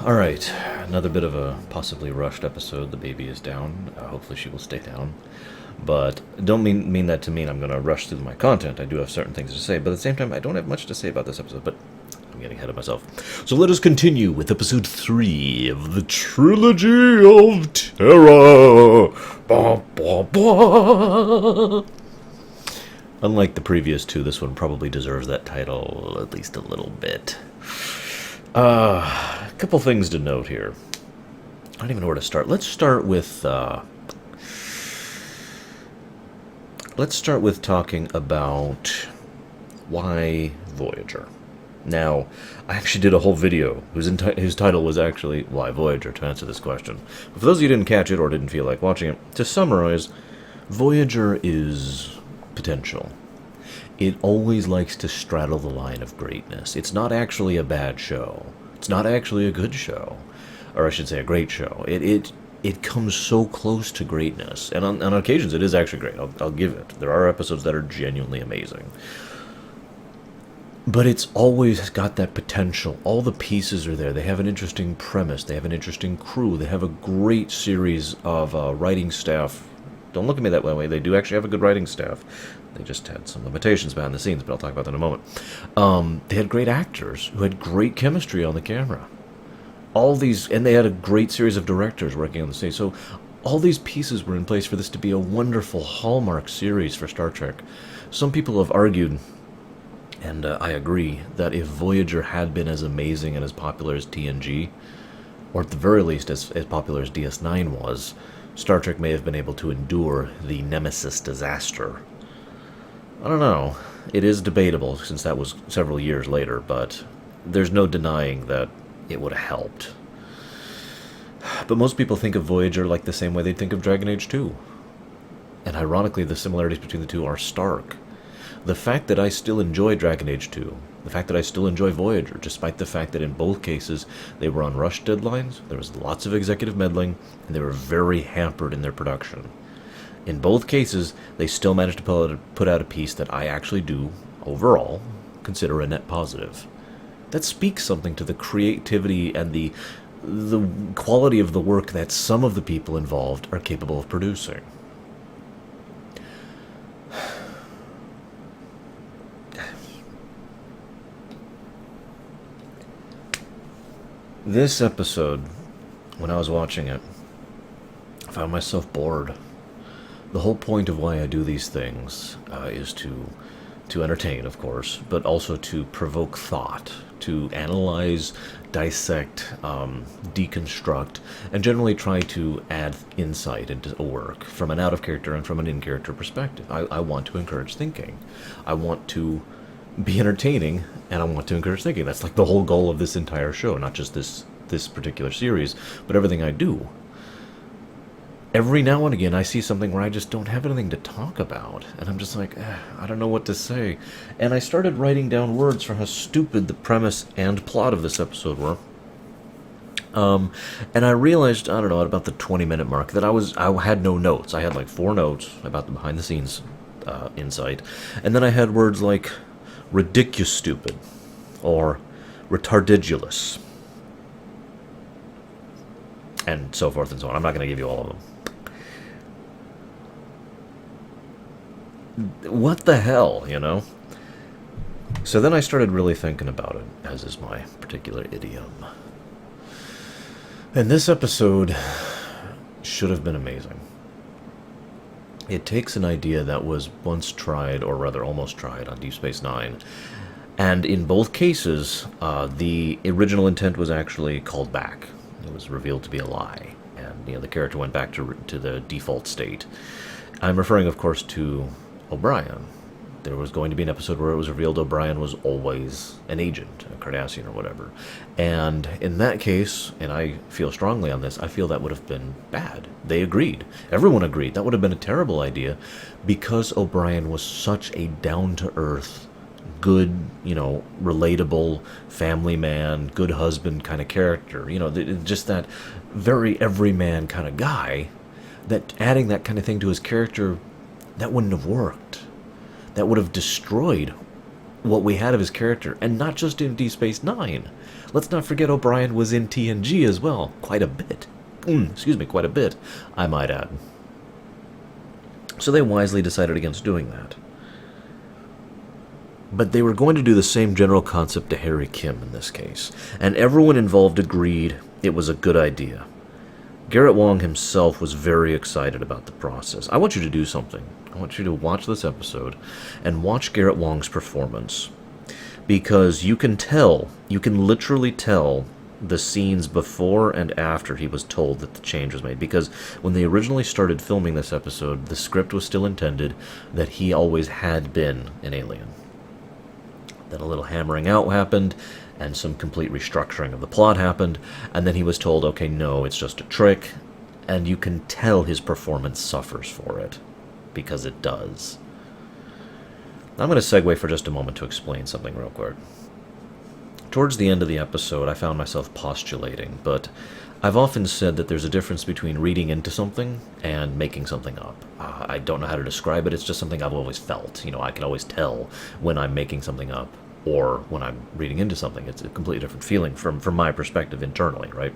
Alright, another bit of a possibly rushed episode. The baby is down. Hopefully she will stay down. But don't mean that to mean I'm going to rush through my content. I do have certain things to say, but at the same time, I don't have much to say about this episode, but I'm getting ahead of myself. So let us continue with episode 3 of the Trilogy of Terror. Bah, bah, bah. Unlike the previous two, this one probably deserves that title at least a little bit. A couple things to note here. I don't even know where to start. Let's start with talking about why Voyager. Now, I actually did a whole video whose title was actually Why Voyager, to answer this question. But for those of you who didn't catch it or didn't feel like watching it, to summarize, Voyager is potential. It always likes to straddle the line of greatness. It's not actually a bad show. It's not actually a good show. Or I should say a great show. It comes so close to greatness. And on occasions it is actually great. I'll give it. There are episodes that are genuinely amazing. But it's always got that potential. All the pieces are there. They have an interesting premise. They have an interesting crew. They have a great series of writing staff. Don't look at me that way. They do actually have a good writing staff. They just had some limitations behind the scenes, but I'll talk about that in a moment. They had great actors who had great chemistry on the camera. And they had a great series of directors working on the stage. So all these pieces were in place for this to be a wonderful hallmark series for Star Trek. Some people have argued, and I agree, that if Voyager had been as amazing and as popular as TNG, or at the very least as popular as DS9 was, Star Trek may have been able to endure the Nemesis disaster. I don't know. It is debatable, since that was several years later, but there's no denying that it would have helped. But most people think of Voyager like the same way they'd think of Dragon Age 2. And ironically, the similarities between the two are stark. The fact that I still enjoy Dragon Age 2, the fact that I still enjoy Voyager, despite the fact that in both cases they were on rush deadlines, there was lots of executive meddling, and they were very hampered in their production. In both cases, they still managed to put out a piece that I actually do, overall, consider a net positive. That speaks something to the creativity and the quality of the work that some of the people involved are capable of producing. This episode, when I was watching it, I found myself bored. The whole point of why I do these things is to entertain, of course, but also to provoke thought, to analyze, dissect, deconstruct, and generally try to add insight into a work from an out-of-character and from an in-character perspective. I want to encourage thinking. I want to be entertaining, and I want to encourage thinking. That's like the whole goal of this entire show, not just this particular series, but everything I do. Every now and again, I see something where I just don't have anything to talk about, and I'm just like, I don't know what to say. And I started writing down words for how stupid the premise and plot of this episode were. And I realized, I don't know, at about the 20-minute mark, that I had no notes. I had like 4 notes about the behind-the-scenes insight, and then I had words like ridiculous stupid, or retardidulous, and so forth and so on. I'm not going to give you all of them. What the hell, you know? So then I started really thinking about it, as is my particular idiom. And this episode should have been amazing. It takes an idea that was once tried, or rather almost tried, on Deep Space Nine, and in both cases, the original intent was actually called back. It was revealed to be a lie, and the character went back to the default state. I'm referring, of course, to O'Brien, There was going to be an episode where it was revealed O'Brien was always an agent, a Cardassian or whatever. And in that case, and I feel strongly on this, I feel that would have been bad. They agreed. Everyone agreed. That would have been a terrible idea because O'Brien was such a down-to-earth, good, relatable family man, good husband kind of character. Just that very everyman kind of guy, that adding that kind of thing to his character, that wouldn't have worked. That would have destroyed what we had of his character, and not just in Deep Space Nine. Let's not forget O'Brien was in TNG as well, quite a bit. Quite a bit, I might add. So they wisely decided against doing that. But they were going to do the same general concept to Harry Kim in this case, and everyone involved agreed it was a good idea. Garrett Wang himself was very excited about the process. I want you to do something. I want you to watch this episode and watch Garrett Wang's performance, because you can literally tell the scenes before and after he was told that the change was made. Because when they originally started filming this episode, the script was still intended that he always had been an alien. Then a little hammering out happened, and some complete restructuring of the plot happened, and then he was told, okay, no, it's just a trick, and you can tell his performance suffers for it, because it does. I'm going to segue for just a moment to explain something real quick. Towards the end of the episode, I found myself postulating, but I've often said that there's a difference between reading into something and making something up. I don't know how to describe it, it's just something I've always felt. I can always tell when I'm making something up or when I'm reading into something. It's a completely different feeling from my perspective internally, right?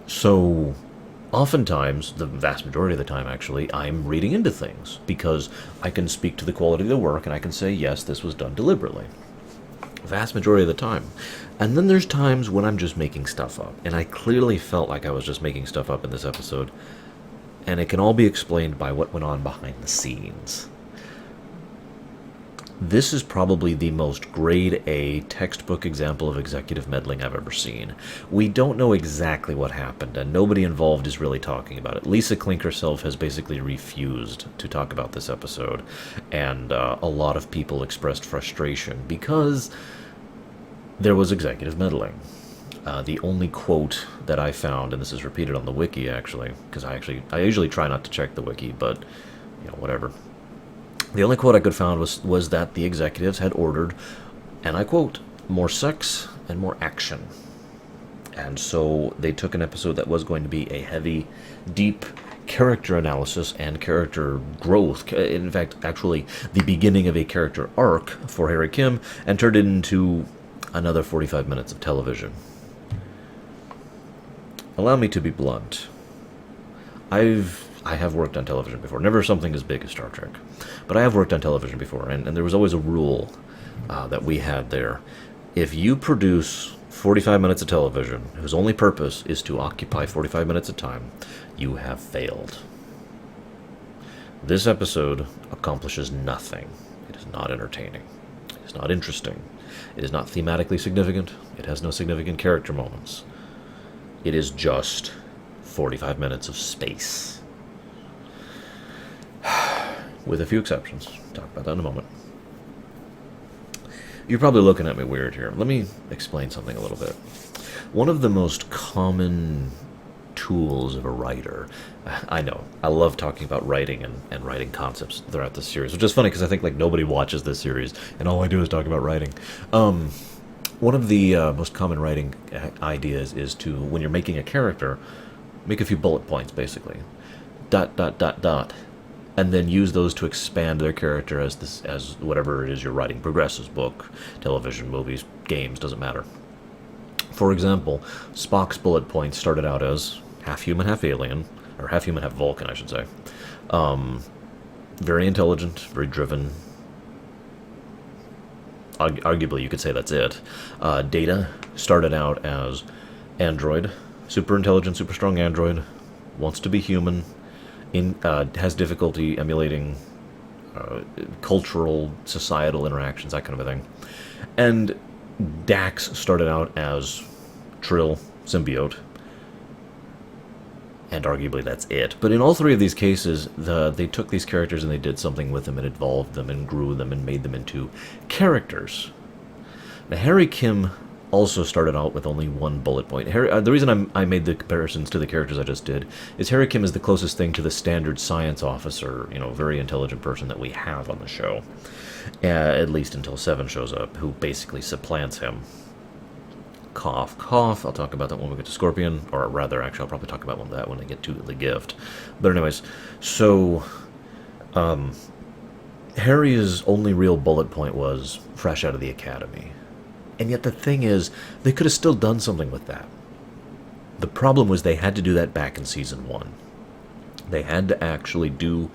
So, oftentimes, the vast majority of the time actually, I'm reading into things because I can speak to the quality of the work and I can say, yes, this was done deliberately. Vast majority of the time. And then there's times when I'm just making stuff up, and I clearly felt like I was just making stuff up in this episode, and it can all be explained by what went on behind the scenes. This is probably the most grade A textbook example of executive meddling I've ever seen. We don't know exactly what happened, and nobody involved is really talking about it. Lisa Klink herself has basically refused to talk about this episode, and a lot of people expressed frustration because there was executive meddling. The only quote that I found, and this is repeated on the wiki actually, because I usually try not to check the wiki, but whatever. The only quote I could find was that the executives had ordered, and I quote, more sex and more action. And so they took an episode that was going to be a heavy, deep character analysis and character growth, in fact, actually the beginning of a character arc for Harry Kim, and turned it into another 45 minutes of television. Allow me to be blunt. I have worked on television before. Never something as big as Star Trek. But I have worked on television before, and there was always a rule that we had there. If you produce 45 minutes of television whose only purpose is to occupy 45 minutes of time, you have failed. This episode accomplishes nothing. It is not entertaining. It is not interesting. It is not thematically significant. It has no significant character moments. It is just 45 minutes of space. With a few exceptions. Talk about that in a moment. You're probably looking at me weird here. Let me explain something a little bit. One of the most common tools of a writer, I know, I love talking about writing and writing concepts throughout this series, which is funny because I think nobody watches this series and all I do is talk about writing. One of the most common writing ideas is to, when you're making a character, make a few bullet points basically. ... And then use those to expand their character as whatever it is you're writing progresses. Book, television, movies, games, doesn't matter. For example, Spock's bullet points started out as half human, half alien, or half human, half Vulcan, I should say. Very intelligent, very driven. Arguably, you could say that's it. Data started out as android, super intelligent, super strong android, wants to be human, has difficulty emulating cultural, societal interactions, that kind of a thing. And Dax started out as Trill, symbiote, and arguably that's it. But in all three of these cases, they took these characters and they did something with them and evolved them and grew them and made them into characters. Now, Harry Kim also started out with only one bullet point. The reason I made the comparisons to the characters I just did is Harry Kim is the closest thing to the standard science officer, very intelligent person that we have on the show. At least until Seven shows up, who basically supplants him. Cough, cough. I'll talk about that when we get to Scorpion. Or rather, actually, I'll probably talk about that when I get to the gift. But anyways, so Harry's only real bullet point was fresh out of the academy. And yet the thing is, they could have still done something with that. The problem was they had to do that back in Season 1. They had to actually do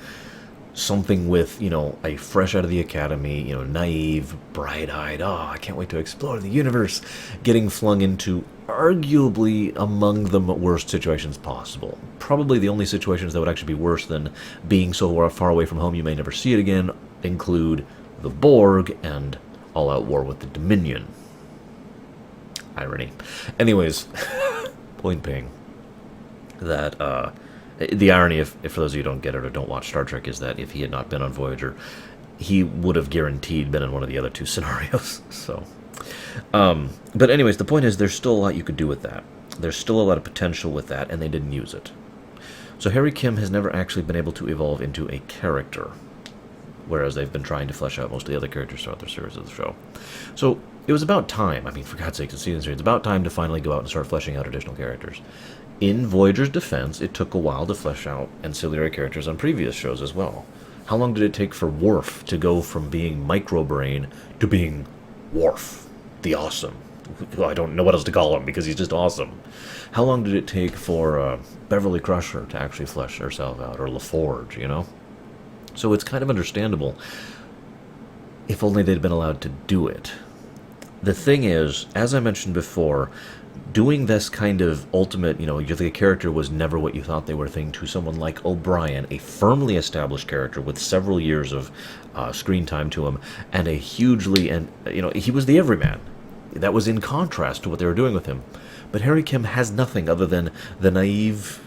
something with, a fresh out of the academy, naive, bright-eyed, I can't wait to explore the universe, getting flung into arguably among the worst situations possible. Probably the only situations that would actually be worse than being so far away from home you may never see it again include the Borg and all-out war with the Dominion. Irony. Anyways, point being that the irony, if for those of you who don't get it or don't watch Star Trek, is that if he had not been on Voyager, he would have guaranteed been in one of the other two scenarios. So, but anyways, the point is there's still a lot you could do with that. There's still a lot of potential with that, and they didn't use it. So Harry Kim has never actually been able to evolve into a character, whereas they've been trying to flesh out most of the other characters throughout their series of the show. So it was about time, for God's sake, it's season 3, it's about time to finally go out and start fleshing out additional characters. In Voyager's defense, it took a while to flesh out ancillary characters on previous shows as well. How long did it take for Worf to go from being Microbrain to being Worf, the Awesome? I don't know what else to call him because he's just awesome. How long did it take for Beverly Crusher to actually flesh herself out, or LaForge, So it's kind of understandable if only they'd been allowed to do it. The thing is, as I mentioned before, doing this kind of ultimate, the character was never what you thought they were thing to someone like O'Brien, a firmly established character with several years of screen time to him, and he was the everyman. That was in contrast to what they were doing with him. But Harry Kim has nothing other than the naive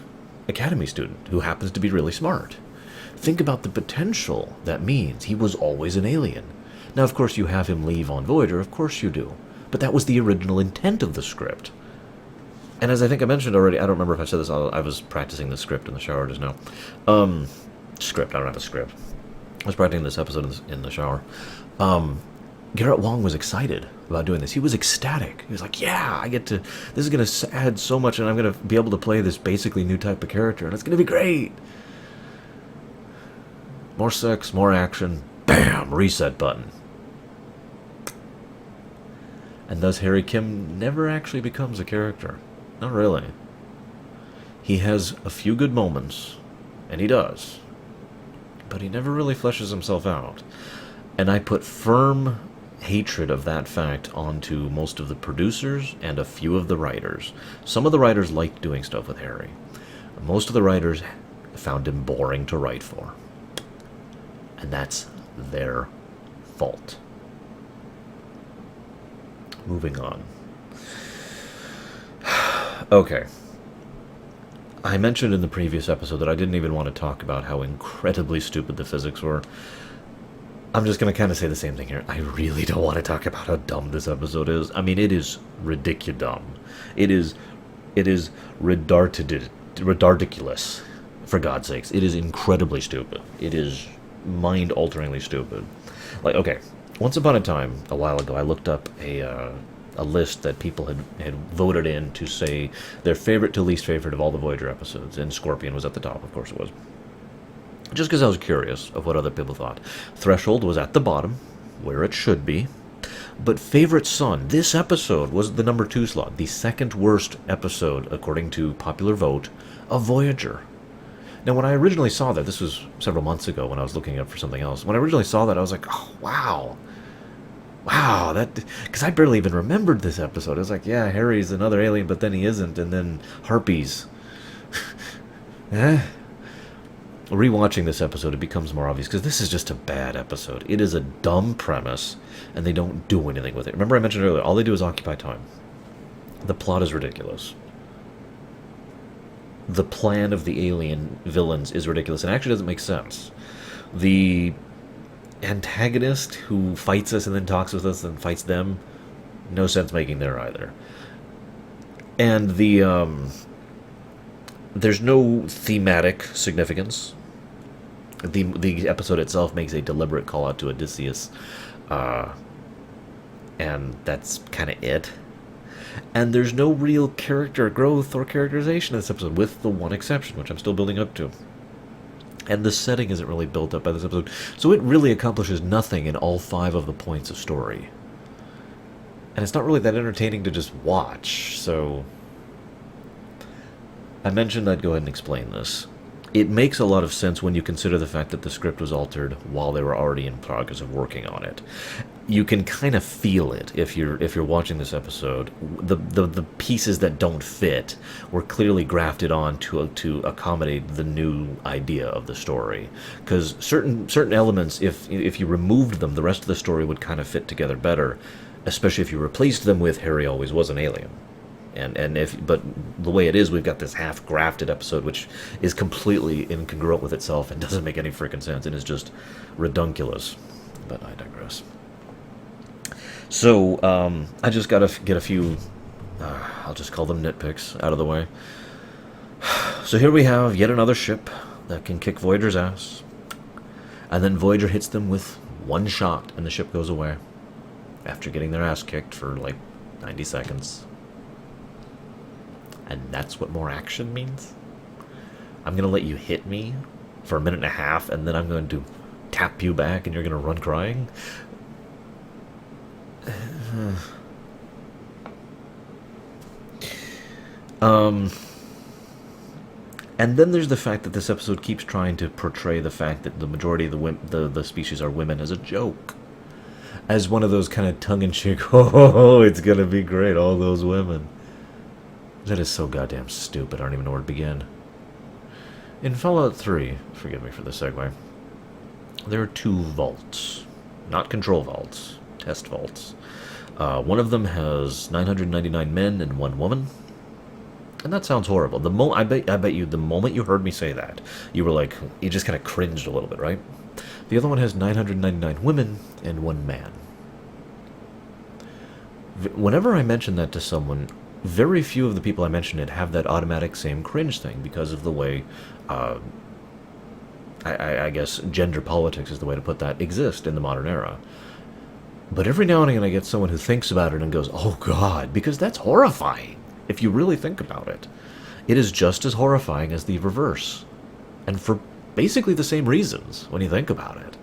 academy student who happens to be really smart. Think about the potential that means. He was always an alien. Now, of course, you have him leave on Voyager, of course you do. But that was the original intent of the script. And as I think I mentioned already, I don't remember if I said this, I was practicing the script in the shower just now. I don't have a script. I was practicing this episode in the shower. Garrett Wang was excited about doing this. He was ecstatic. He was like, yeah, this is going to add so much, and I'm going to be able to play this basically new type of character, and it's going to be great. More sex, more action, bam, reset button. And thus Harry Kim never actually becomes a character. Not really. He has a few good moments, and he does, but he never really fleshes himself out. And I put firm hatred of that fact onto most of the producers and a few of the writers. Some of the writers liked doing stuff with Harry. Most of the writers found him boring to write for. And that's their fault. Moving on. Okay. I mentioned in the previous episode that I didn't even want to talk about how incredibly stupid the physics were. I'm just going to kind of say the same thing here. I really don't want to talk about how dumb this episode is. It is ridiculous. It is ridiculous, for God's sakes. It is incredibly stupid. It is mind-alteringly stupid. Like, okay, once upon a time, a while ago, I looked up a list that people had voted in to say their favorite to least favorite of all the Voyager episodes, and Scorpion was at the top, of course it was. Just because I was curious of what other people thought. Threshold was at the bottom, where it should be. But Favorite Son, this episode was the number 2 slot, the second worst episode, according to popular vote, of Voyager. Now, when I originally saw that, this was several months ago when I was looking up for something else, when I originally saw that, I was like, oh, wow. Wow, because I barely even remembered this episode. I was like, yeah, Harry's another alien, but then he isn't, and then harpies. Rewatching this episode, it becomes more obvious, because this is just a bad episode. It is a dumb premise, and they don't do anything with it. Remember I mentioned earlier, all they do is occupy time. The plot is ridiculous. the plan of the alien villains is ridiculous and actually doesn't make sense. The antagonist who fights us and then talks with us and fights them, no sense making there either. And there's no thematic significance. The episode itself makes a deliberate call out to Odysseus, and that's kind of it. And there's no real character growth or characterization in this episode, with the one exception, which I'm still building up to. And the setting isn't really built up by this episode, so it really accomplishes nothing in all 5 of the points of story. And it's not really that entertaining to just watch, so I mentioned I'd go ahead and explain this. It makes a lot of sense when you consider the fact that the script was altered while they were already in progress of working on it. You can kind of feel it if you're watching this episode. The pieces that don't fit were clearly grafted on to accommodate the new idea of the story. Because certain elements, if you removed them, the rest of the story would kind of fit together better. Especially if you replaced them with Harry always was an alien. But the way it is, we've got this half-grafted episode, which is completely incongruent with itself and doesn't make any freaking sense and is just redunculous. But I digress. So, I just gotta get a few, I'll just call them nitpicks, out of the way. So here we have yet another ship that can kick Voyager's ass. And then Voyager hits them with one shot and the ship goes away. After getting their ass kicked for like 90 seconds. And that's what more action means? I'm going to let you hit me for a minute and a half, and then I'm going to tap you back, and you're going to run crying? And then there's the fact that this episode keeps trying to portray the fact that the majority of the species are women as a joke. As one of those kind of tongue-in-cheek, oh, it's going to be great, all those women. That is so goddamn stupid, I don't even know where to begin. In Fallout 3, forgive me for the segue, there are 2 vaults. Not control vaults, test vaults. One of them has 999 men and 1 woman. And that sounds horrible. I bet you the moment you heard me say that, you were like, you just kind of cringed a little bit, right? The other one has 999 women and 1 man. Whenever I mention that to someone, very few of the people I mention it have that automatic same cringe thing because of the way, I guess, gender politics is the way to put that, exist in the modern era. But every now and again I get someone who thinks about it and goes, oh God, because that's horrifying, if you really think about it. It is just as horrifying as the reverse. And for basically the same reasons, when you think about it.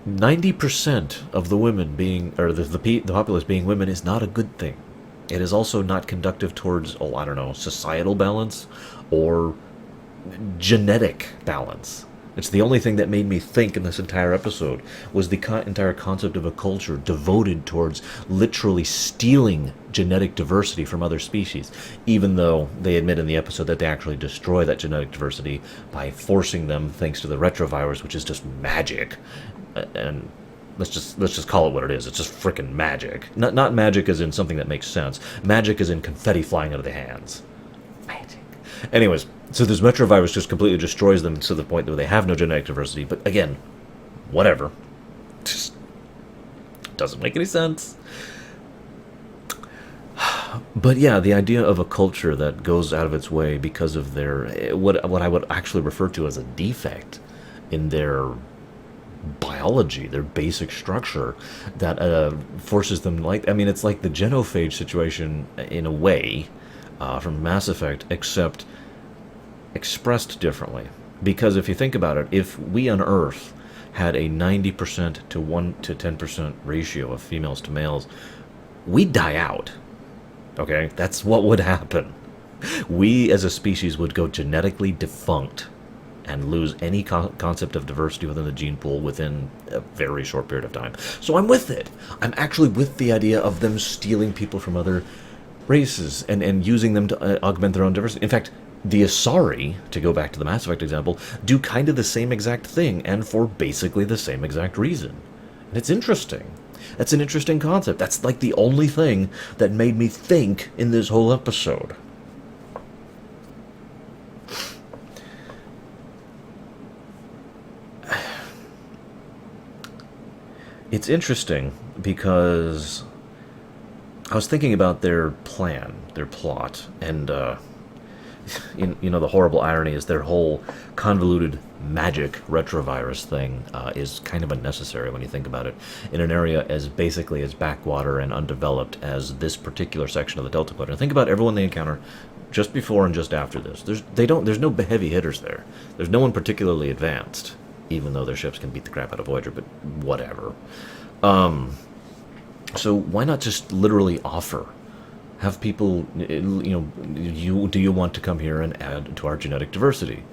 90% of the women being, or the populace being women is not a good thing. It is also not conductive towards, I don't know, societal balance or genetic balance. It's the only thing that made me think in this entire episode was the entire concept of a culture devoted towards literally stealing genetic diversity from other species, even though they admit in the episode that they actually destroy that genetic diversity by forcing them, thanks to the retrovirus, which is just magic. And let's just call it what it is. It's just frickin' magic. Not magic as in something that makes sense. Magic as in confetti flying out of their hands. Magic. Anyways, so this retrovirus just completely destroys them to the point where they have no genetic diversity. But again, whatever. Just doesn't make any sense. But yeah, the idea of a culture that goes out of its way because of their what I would actually refer to as a defect in their biology, their basic structure, that forces them, it's like the genophage situation in a way from Mass Effect, except expressed differently. Because if you think about it, if we on Earth had a 90% to 1 to 10% ratio of females to males, we'd die out. Okay? That's what would happen. We as a species would go genetically defunct and lose any concept of diversity within the gene pool within a very short period of time. So I'm with it. I'm actually with the idea of them stealing people from other races and using them to augment their own diversity. In fact, the Asari, to go back to the Mass Effect example, do kind of the same exact thing, and for basically the same exact reason. And it's interesting. That's an interesting concept. That's like the only thing that made me think in this whole episode. it's interesting because I was thinking about their plan, their plot, and the horrible irony is their whole convoluted magic retrovirus thing is kind of unnecessary when you think about it. In an area as basically as backwater and undeveloped as this particular section of the Delta Quadrant, think about everyone they encounter just before and just after this. There's no heavy hitters there. There's no one particularly advanced, even though their ships can beat the crap out of Voyager. But whatever. So why not just literally offer? Have people, do you want to come here and add to our genetic diversity?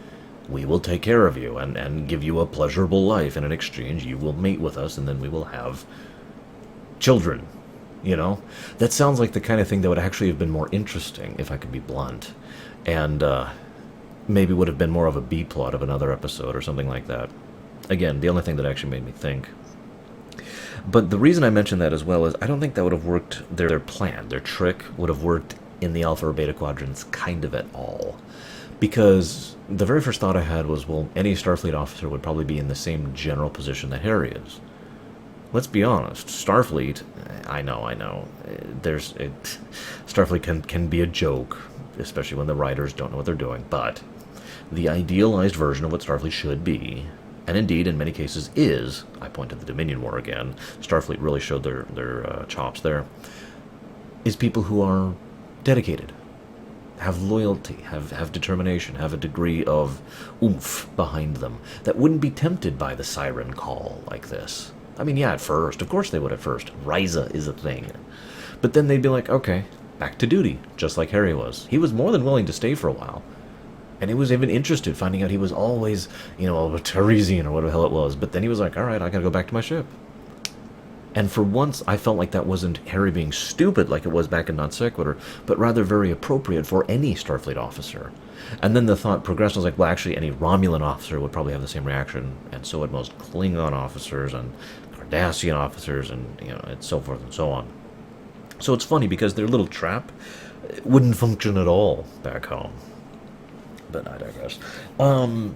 We will take care of you and give you a pleasurable life. And in exchange, you will mate with us, and then we will have children. That sounds like the kind of thing that would actually have been more interesting, if I could be blunt. And maybe would have been more of a B-plot of another episode or something like that. Again, the only thing that actually made me think. But the reason I mention that as well is I don't think that would have worked, their plan, their trick would have worked in the Alpha or Beta quadrants kind of at all. Because the very first thought I had was, well, any Starfleet officer would probably be in the same general position that Harry is. Let's be honest, Starfleet, I know, Starfleet can be a joke, especially when the writers don't know what they're doing, but the idealized version of what Starfleet should be, and indeed in many cases is, I point to the Dominion War again, Starfleet really showed their chops there, is people who are dedicated, have loyalty, have determination, have a degree of oomph behind them, that wouldn't be tempted by the siren call like this. I mean, yeah, at first. Of course they would at first. Ryza is a thing. But then they'd be like, okay, back to duty, just like Harry was. He was more than willing to stay for a while. And he was even interested, finding out he was always, a Teresian or whatever the hell it was. But then he was like, all right, I gotta go back to my ship. And for once, I felt like that wasn't Harry being stupid like it was back in Non Sequitur, but rather very appropriate for any Starfleet officer. And then the thought progressed, I was like, well, actually, any Romulan officer would probably have the same reaction, and so would most Klingon officers and Cardassian officers, and, and so forth and so on. So it's funny, because their little trap wouldn't function at all back home. But I digress. And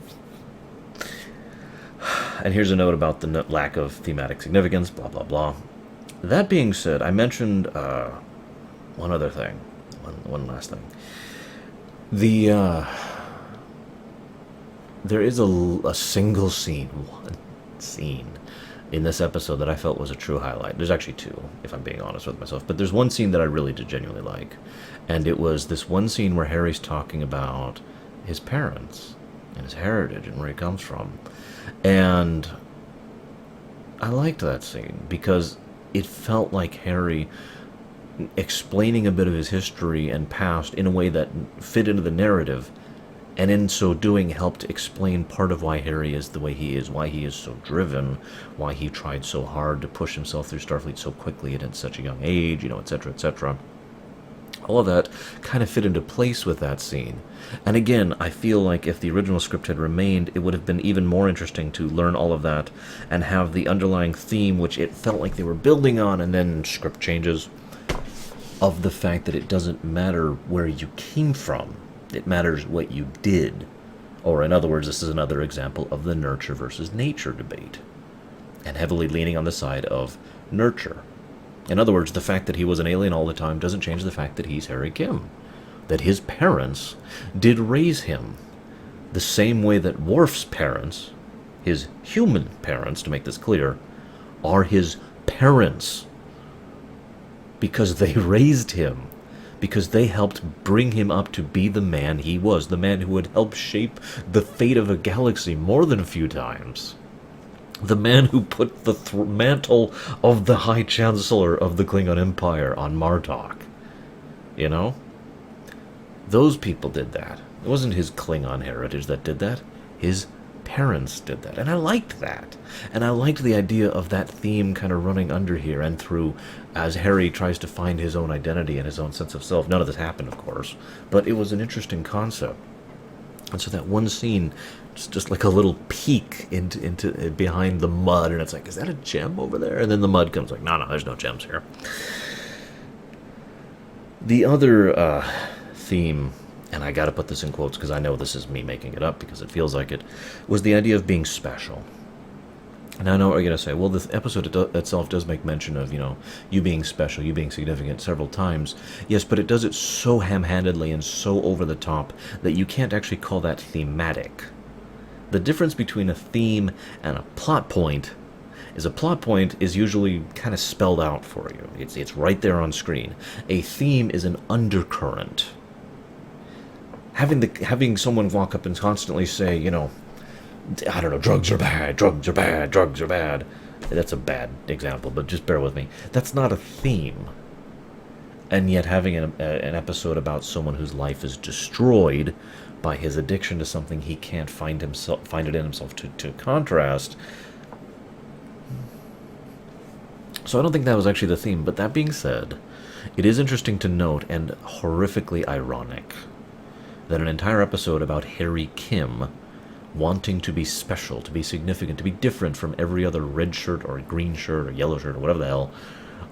here's a note about the lack of thematic significance, blah, blah, blah. That being said, I mentioned one other thing. One last thing. There is a single scene, one scene, in this episode that I felt was a true highlight. There's actually two, if I'm being honest with myself. But there's one scene that I really did genuinely like. And it was this one scene where Harry's talking about his parents and his heritage and where he comes from. And I liked that scene because it felt like Harry explaining a bit of his history and past in a way that fit into the narrative, and in so doing helped explain part of why Harry is the way he is, why he is so driven, why he tried so hard to push himself through Starfleet so quickly and at such a young age, etc., etc. All of that kind of fit into place with that scene. And again, I feel like if the original script had remained, it would have been even more interesting to learn all of that and have the underlying theme, which it felt like they were building on, and then script changes, of the fact that it doesn't matter where you came from. It matters what you did. Or in other words, this is another example of the nurture versus nature debate, and heavily leaning on the side of nurture. In other words, the fact that he was an alien all the time doesn't change the fact that he's Harry Kim. That his parents did raise him the same way that Worf's parents, his human parents, to make this clear, are his parents. Because they raised him. Because they helped bring him up to be the man he was. The man who would help shape the fate of a galaxy more than a few times. The man who put the mantle of the High Chancellor of the Klingon Empire on Martok. Those people did that. It wasn't his Klingon heritage that did that. His parents did that. And I liked that. And I liked the idea of that theme kind of running under here and through as Harry tries to find his own identity and his own sense of self. None of this happened, of course. But it was an interesting concept. And so that one scene, just like a little peek into behind the mud, and it's like, is that a gem over there? And then the mud comes like, no, there's no gems here. The other theme, and I gotta put this in quotes because I know this is me making it up because it feels like it, was the idea of being special. Now I know what you're going to say. Well, this episode itself does make mention of, you being special, you being significant several times. Yes, but it does it so ham-handedly and so over the top that you can't actually call that thematic. The difference between a theme and a plot point is a plot point is usually kind of spelled out for you. It's right there on screen. A theme is an undercurrent. Having someone walk up and constantly say, I don't know, drugs are bad, drugs are bad, drugs are bad. That's a bad example, but just bear with me. That's not a theme. And yet having an episode about someone whose life is destroyed by his addiction to something he can't find it in himself to contrast. So I don't think that was actually the theme, but that being said, it is interesting to note and horrifically ironic that an entire episode about Harry Kim wanting to be special, to be significant, to be different from every other red shirt or green shirt or yellow shirt or whatever the hell.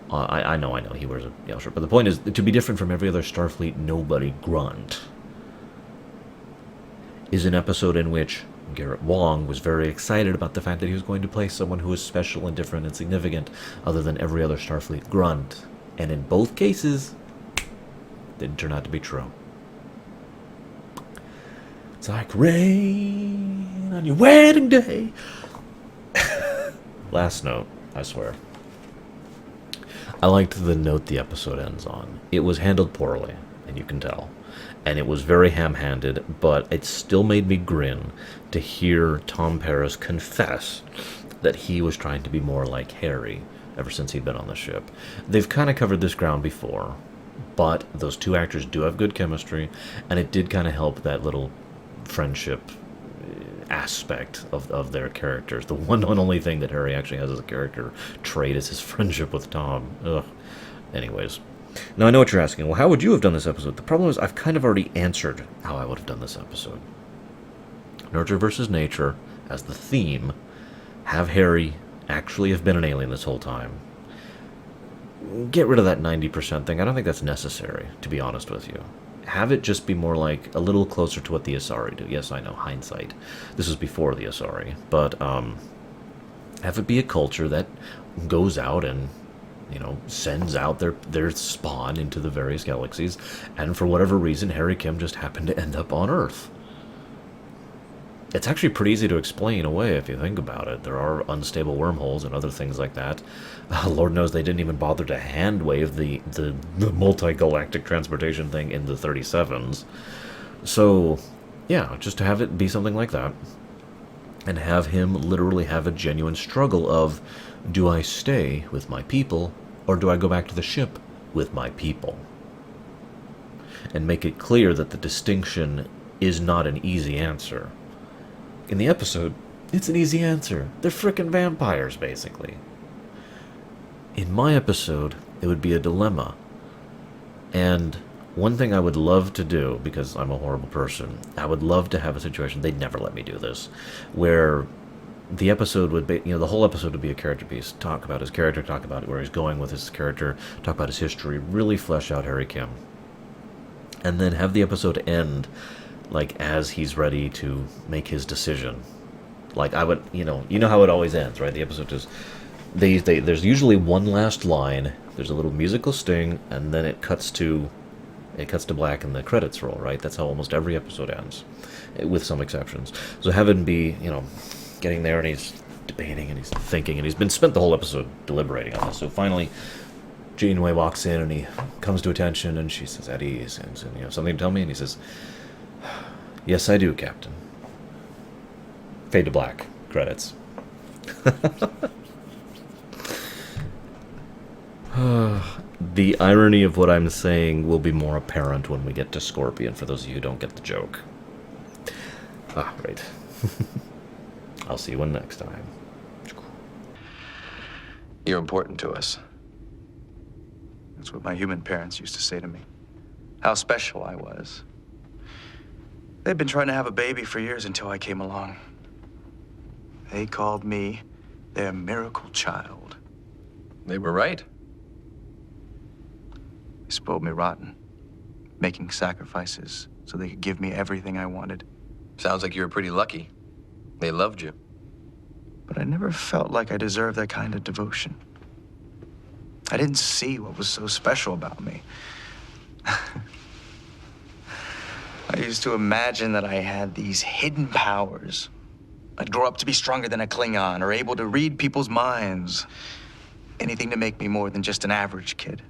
I know, he wears a yellow shirt. But the point is, to be different from every other Starfleet nobody grunt is an episode in which Garrett Wang was very excited about the fact that he was going to play someone who was special and different and significant other than every other Starfleet grunt. And in both cases, didn't turn out to be true. It's like rain on your wedding day. Last note, I swear. I liked the note the episode ends on. It was handled poorly, and you can tell. And it was very ham-handed, but it still made me grin to hear Tom Paris confess that he was trying to be more like Harry ever since he'd been on the ship. They've kind of covered this ground before, but those two actors do have good chemistry, and it did kind of help that little friendship aspect of their characters. The one and only thing that Harry actually has as a character trait is his friendship with Tom. Ugh. Anyways. Now I know what you're asking. Well, how would you have done this episode? The problem is I've kind of already answered how I would have done this episode. Nurture versus nature as the theme. Have Harry actually have been an alien this whole time. Get rid of that 90% thing. I don't think that's necessary, to be honest with you. Have it just be more like a little closer to what the Asari do. Yes, I know, hindsight. This was before the Asari. But have it be a culture that goes out and, sends out their spawn into the various galaxies. And for whatever reason, Harry Kim just happened to end up on Earth. It's actually pretty easy to explain away if you think about it. There are unstable wormholes and other things like that. Lord knows they didn't even bother to hand wave the multi-galactic transportation thing in the 37s. So, yeah, just to have it be something like that. And have him literally have a genuine struggle of, do I stay with my people, or do I go back to the ship with my people? And make it clear that the distinction is not an easy answer. In the episode, it's an easy answer. They're frickin' vampires, basically. In my episode, it would be a dilemma. And one thing I would love to do, because I'm a horrible person, I would love to have a situation, they'd never let me do this, where the episode would be, the whole episode would be a character piece. Talk about his character, talk about where he's going with his character, talk about his history, really flesh out Harry Kim. And then have the episode end like as he's ready to make his decision. Like I would, you know how it always ends, right? The episode just, there's usually one last line, there's a little musical sting, and then it cuts to black and the credits roll, right? That's how almost every episode ends, with some exceptions. So have him be, getting there and he's debating and he's thinking and he's been spent the whole episode deliberating on this. So finally, Janeway walks in and he comes to attention and she says, "At ease," and something to tell me, and he says, "Yes, I do, Captain." Fade to black. Credits. The irony of what I'm saying will be more apparent when we get to Scorpion, for those of you who don't get the joke. Right. I'll see you one next time. You're important to us. That's what my human parents used to say to me. How special I was. They'd been trying to have a baby for years until I came along. They called me their miracle child. They were right. They spoiled me rotten, making sacrifices so they could give me everything I wanted. Sounds like you were pretty lucky. They loved you. But I never felt like I deserved that kind of devotion. I didn't see what was so special about me. I used to imagine that I had these hidden powers. I'd grow up to be stronger than a Klingon or able to read people's minds. Anything to make me more than just an average kid.